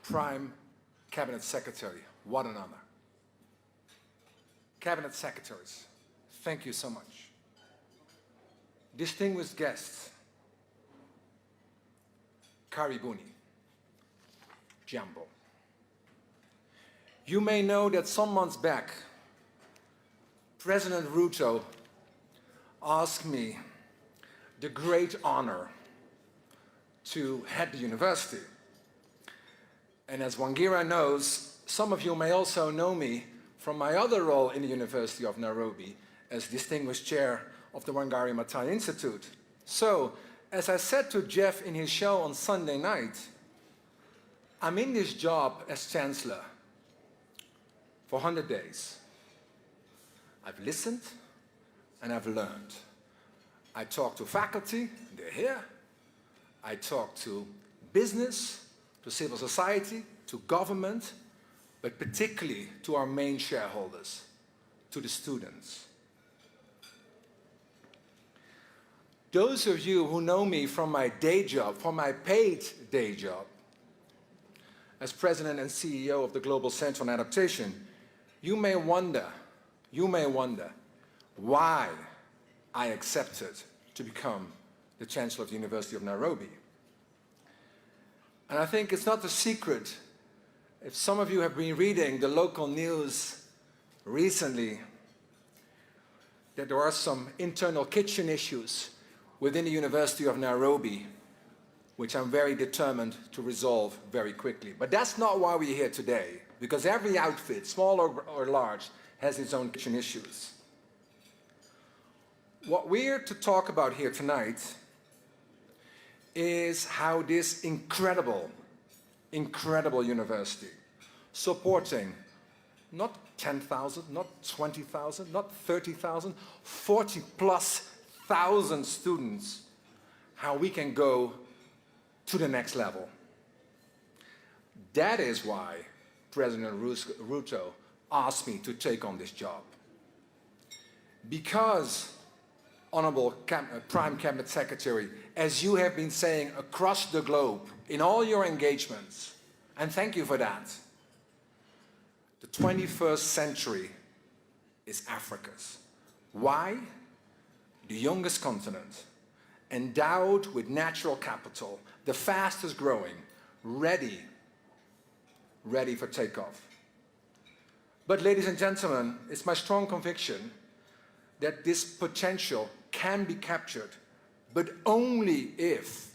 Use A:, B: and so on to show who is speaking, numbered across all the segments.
A: Prime Cabinet Secretary, what an honor. Cabinet Secretaries, thank you so much. Distinguished guests, Karibuni, Jambo. You may know that some months back, President Ruto asked me the great honor to head the university. And as Wangira knows, some of you may also know me from my other role in the University of Nairobi as distinguished chair of the Wangari Maathai Institute. So, as I said to Jeff in his show on Sunday night, I'm in this job as Chancellor for 100 days. I've listened and I've learned. I talk to faculty, they're here. I talk to business, to civil society, to government, but particularly to our main shareholders, to the students. Those of you who know me from my day job, from my paid day job, as President and CEO of the Global Center on Adaptation, you may wonder why I accepted to become the Chancellor of the University of Nairobi. And I think it's not a secret, if some of you have been reading the local news recently, that there are some internal kitchen issues within the University of Nairobi, which I'm very determined to resolve very quickly. But that's not why we're here today, because every outfit, small or large, has its own kitchen issues. What we're to talk about here tonight is how this incredible university, supporting not 10,000, not 20,000, not 30,000, 40,000+ students, how we can go to the next level. That is why President Ruto asked me to take on this job. Because, Honorable Prime Cabinet Secretary, as you have been saying across the globe in all your engagements, and thank you for that, the 21st century is Africa's. Why? The youngest continent, endowed with natural capital, the fastest growing, ready for takeoff. But ladies and gentlemen, it's my strong conviction that this potential can be captured, but only if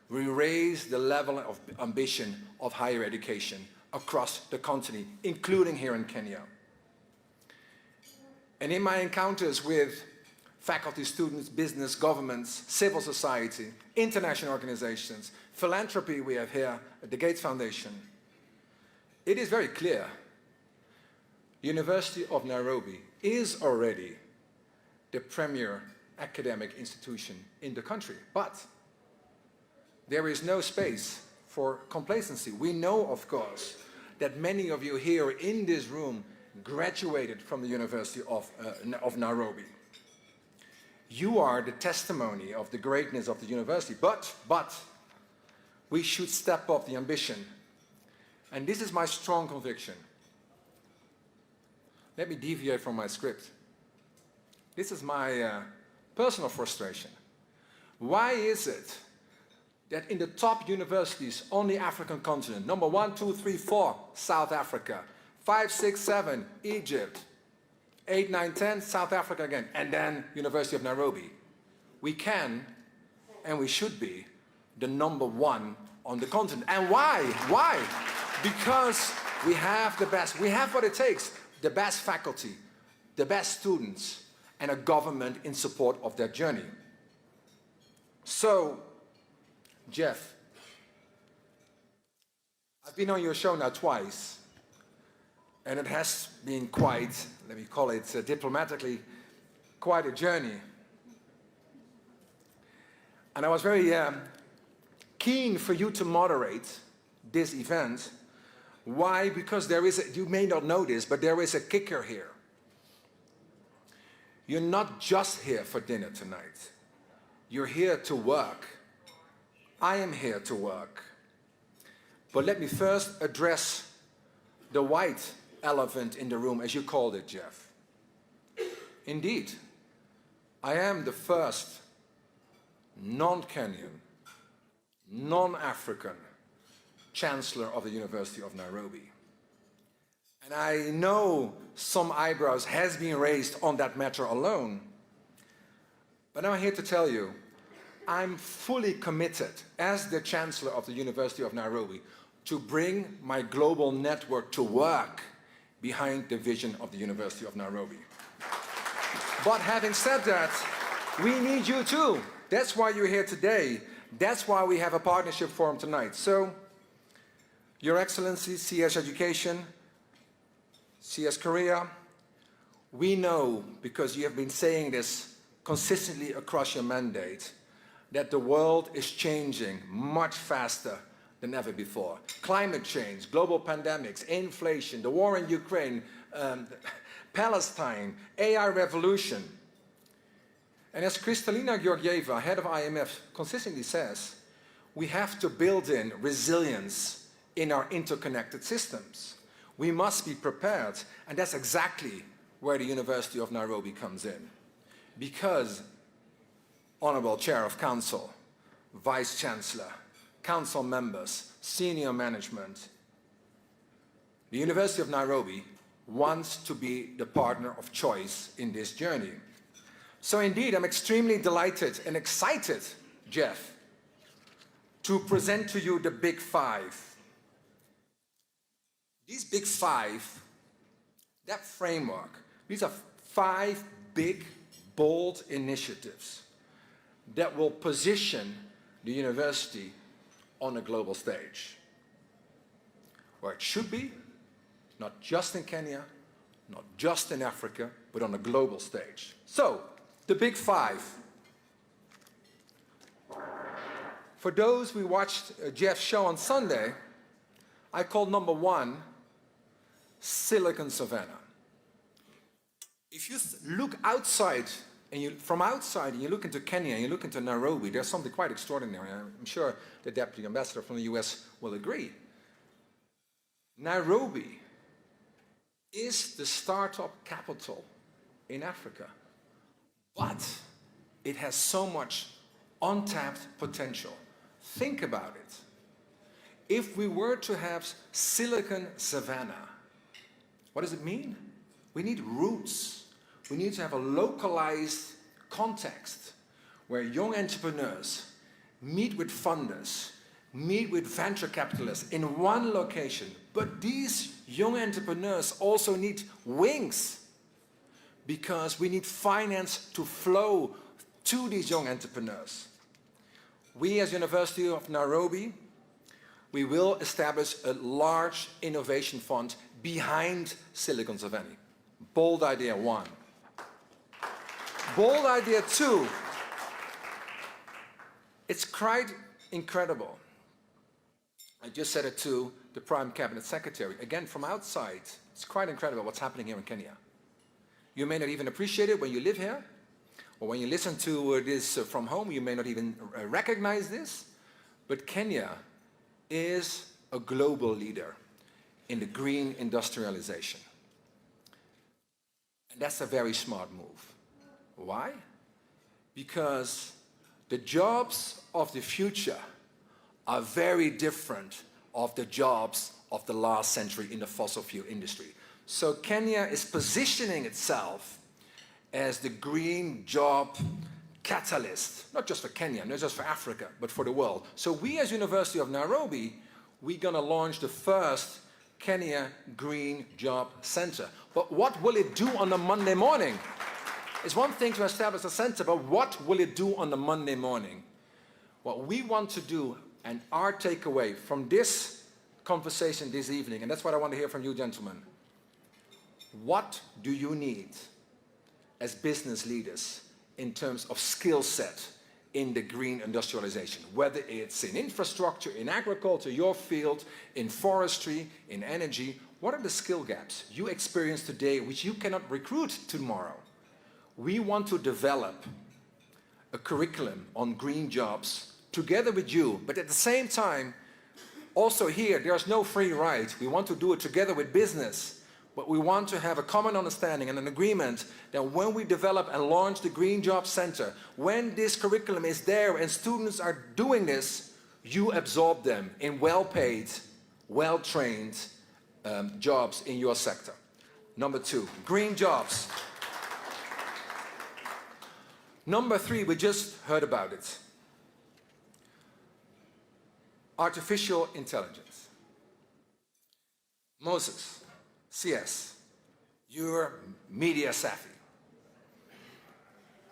A: we raise the level of ambition of higher education across the continent, including here in Kenya. And in my encounters with faculty, students, business, governments, civil society, international organizations, philanthropy we have here at the Gates Foundation, it is very clear University of Nairobi is already the premier academic institution in the country. But there is no space for complacency. We know, of course, that many of you here in this room graduated from the University of Nairobi. You are the testimony of the greatness of the university, but we should step up the ambition. And this is my strong conviction. Let me deviate from my script. This is my personal frustration. Why is it that in the top universities on the African continent, number 1, 2, 3, 4, South Africa, 5, 6, 7, Egypt, 8, 9, 10, South Africa again, and then University of Nairobi, we can and we should be the number 1 on the continent. And why? Why? Because we have the best, we have what it takes, the best faculty, the best students, and a government in support of their journey. So, Jeff, I've been on your show now twice, and it has been quite, let me call it diplomatically, quite a journey. And I was very keen for you to moderate this event. Why? Because there is, you may not know this, but there is a kicker here. You're not just here for dinner tonight. You're here to work. I am here to work. But let me first address the white elephant in the room, as you called it, Jeff. Indeed, I am the first non-Kenyan, non-African Chancellor of the University of Nairobi. And I know some eyebrows has been raised on that matter alone, but I'm here to tell you, I'm fully committed as the Chancellor of the University of Nairobi to bring my global network to work behind the vision of the University of Nairobi. But having said that, we need you too. That's why you're here today. That's why we have a partnership forum tonight. So, Your Excellency, CS Education, CS Korea, we know, because you have been saying this consistently across your mandate, that the world is changing much faster than ever before. Climate change, global pandemics, inflation, the war in Ukraine, Palestine, AI revolution. And as Kristalina Georgieva, head of IMF, consistently says, we have to build in resilience in our interconnected systems. We must be prepared, and that's exactly where the University of Nairobi comes in. Because, Honorable Chair of Council, Vice Chancellor, Council members, senior management, the University of Nairobi wants to be the partner of choice in this journey. So indeed, I'm extremely delighted and excited, Jeff, to present to you the Big Five. These Big Five, that framework, these are 5 big, bold initiatives that will position the university on a global stage, where it should be, not just in Kenya, not just in Africa, but on a global stage. So, the Big Five. For those who watched Jeff's show on Sunday, I called number 1 Silicon Savannah. If you look outside, from outside, and you look into Kenya, and you look into Nairobi, there's something quite extraordinary. I'm sure the Deputy Ambassador from the US will agree. Nairobi is the startup capital in Africa, but it has so much untapped potential. Think about it. If we were to have Silicon Savannah, what does it mean? We need roots. We need to have a localized context where young entrepreneurs meet with funders, meet with venture capitalists in one location. But these young entrepreneurs also need wings, because we need finance to flow to these young entrepreneurs. We as University of Nairobi, we will establish a large innovation fund behind Silicon Savannah. Bold idea 1. Bold idea 2. It's quite incredible. I just said it to the Prime Cabinet Secretary. Again, from outside, it's quite incredible what's happening here in Kenya. You may not even appreciate it when you live here, or when you listen to this from home, you may not even recognize this, but Kenya is a global leader in the green industrialization. And that's a very smart move. Why? Because the jobs of the future are very different of the jobs of the last century in the fossil fuel industry. So Kenya is positioning itself as the green job catalyst, not just for Kenya, not just for Africa, but for the world. So we as University of Nairobi, we're going to launch the first Kenya Green Job Center. But what will it do on a Monday morning? It's one thing to establish a center, but what will it do on a Monday morning? What we want to do, and our takeaway from this conversation this evening, and that's what I want to hear from you gentlemen. What do you need as business leaders in terms of skill set in the green industrialization? Whether it's in infrastructure, in agriculture, your field, in forestry, in energy, what are the skill gaps you experience today which you cannot recruit tomorrow? We want to develop a curriculum on green jobs together with you, but at the same time, also here, there's no free ride. We want to do it together with business, but we want to have a common understanding and an agreement that when we develop and launch the Green Job Center, when this curriculum is there and students are doing this, you absorb them in well-paid, well-trained jobs in your sector. Number 2, green jobs. Number 3, we just heard about it. Artificial intelligence. Moses, CS, you're media savvy.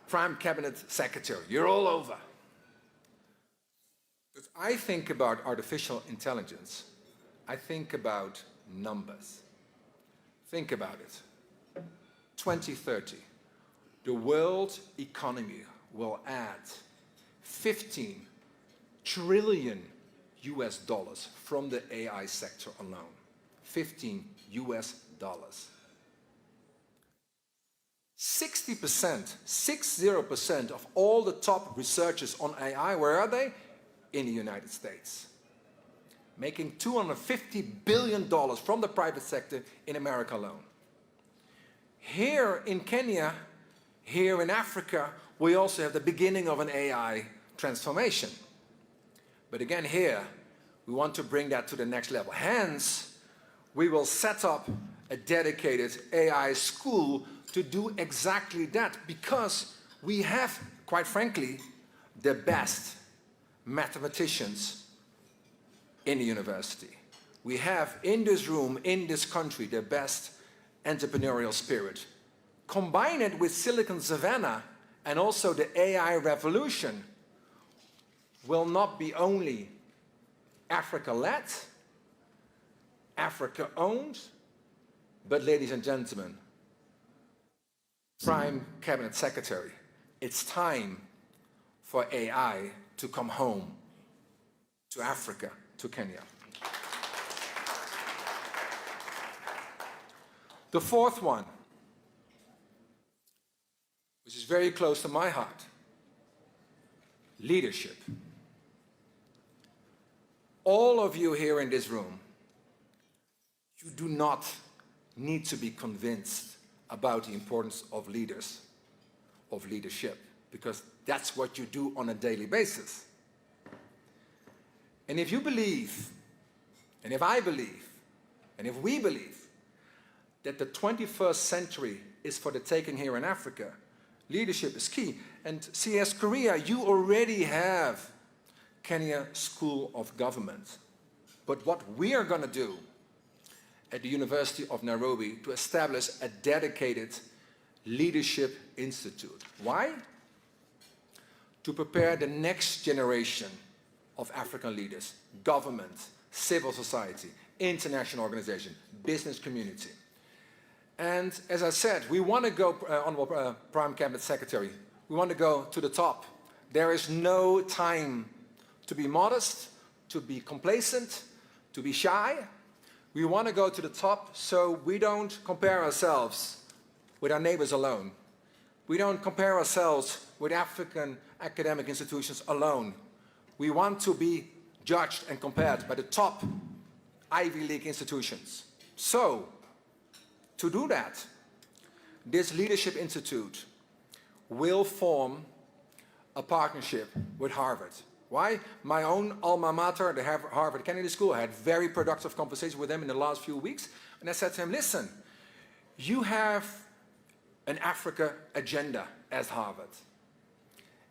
A: Prime Cabinet Secretary, you're all over. But I think about artificial intelligence, I think about numbers. Think about it. 2030, the world economy will add 15 trillion US dollars from the AI sector alone. 15 US dollars. 60% of all the top researchers on AI, where are they? In the United States. Making $250 billion from the private sector in America alone. Here in Kenya, here in Africa, we also have the beginning of an AI transformation. But again here, we want to bring that to the next level. Hence, we will set up a dedicated AI school to do exactly that, because we have, quite frankly, the best mathematicians in the university. We have in this room, in this country, the best entrepreneurial spirit. Combine it with Silicon Savannah and also the AI revolution will not be only Africa-led, Africa-owned, but ladies and gentlemen, Prime Cabinet Secretary, it's time for AI to come home to Africa, to Kenya. The 4th one, which is very close to my heart, leadership. All of you here in this room, you do not need to be convinced about the importance of leaders, of leadership, because that's what you do on a daily basis. And if you believe, and if I believe, and if we believe that the 21st century is for the taking here in Africa, leadership is key. And CS Korea, you already have Kenya School of Government. But what we are going to do at the University of Nairobi to establish a dedicated leadership institute. Why? To prepare the next generation of African leaders, government, civil society, international organization, business community. And as I said, we want to go, Honorable Prime Cabinet Secretary, we want to go to the top. There is no time to be modest, to be complacent, to be shy. We want to go to the top so we don't compare ourselves with our neighbors alone. We don't compare ourselves with African academic institutions alone. We want to be judged and compared by the top Ivy League institutions. So, to do that, this Leadership Institute will form a partnership with Harvard. Why? My own alma mater, the Harvard Kennedy School, I had very productive conversations with them in the last few weeks. And I said to him, listen, you have an Africa agenda as Harvard.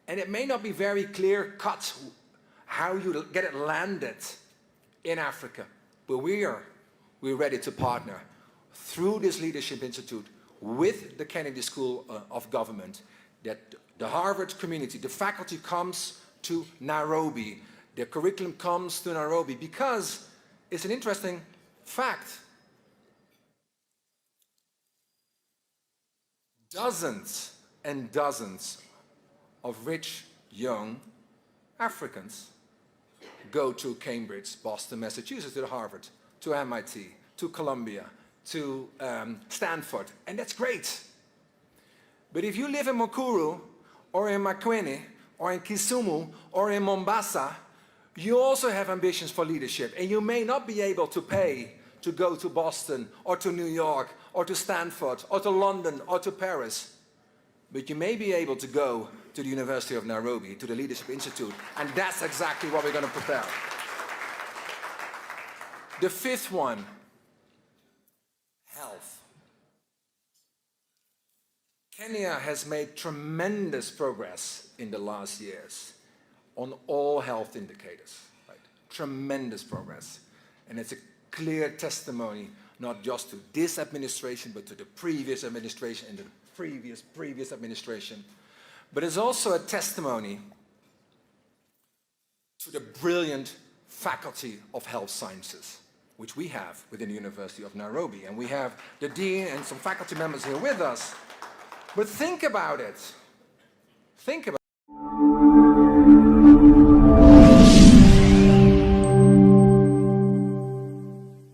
A: And it may not be very clear-cut how you get it landed in Africa. But we're ready to partner through this Leadership Institute with the Kennedy School of Government, that the Harvard community, the faculty comes to Nairobi, the curriculum comes to Nairobi, because it's an interesting fact. Dozens and dozens of rich young Africans go to Cambridge, Boston, Massachusetts, to Harvard, to MIT, to Columbia, to Stanford, and that's great. But if you live in Mukuru or in Makwene or in Kisumu, or in Mombasa, you also have ambitions for leadership, and you may not be able to pay to go to Boston, or to New York, or to Stanford, or to London, or to Paris, but you may be able to go to the University of Nairobi, to the Leadership Institute, and that's exactly what we're going to prepare. The fifth one, health. Kenya has made tremendous progress in the last years on all health indicators, right? Tremendous progress. And it's a clear testimony, not just to this administration, but to the previous administration and the previous administration. But it's also a testimony to the brilliant faculty of health sciences, which we have within the University of Nairobi. And we have the dean and some faculty members here with us. But think about it. Think about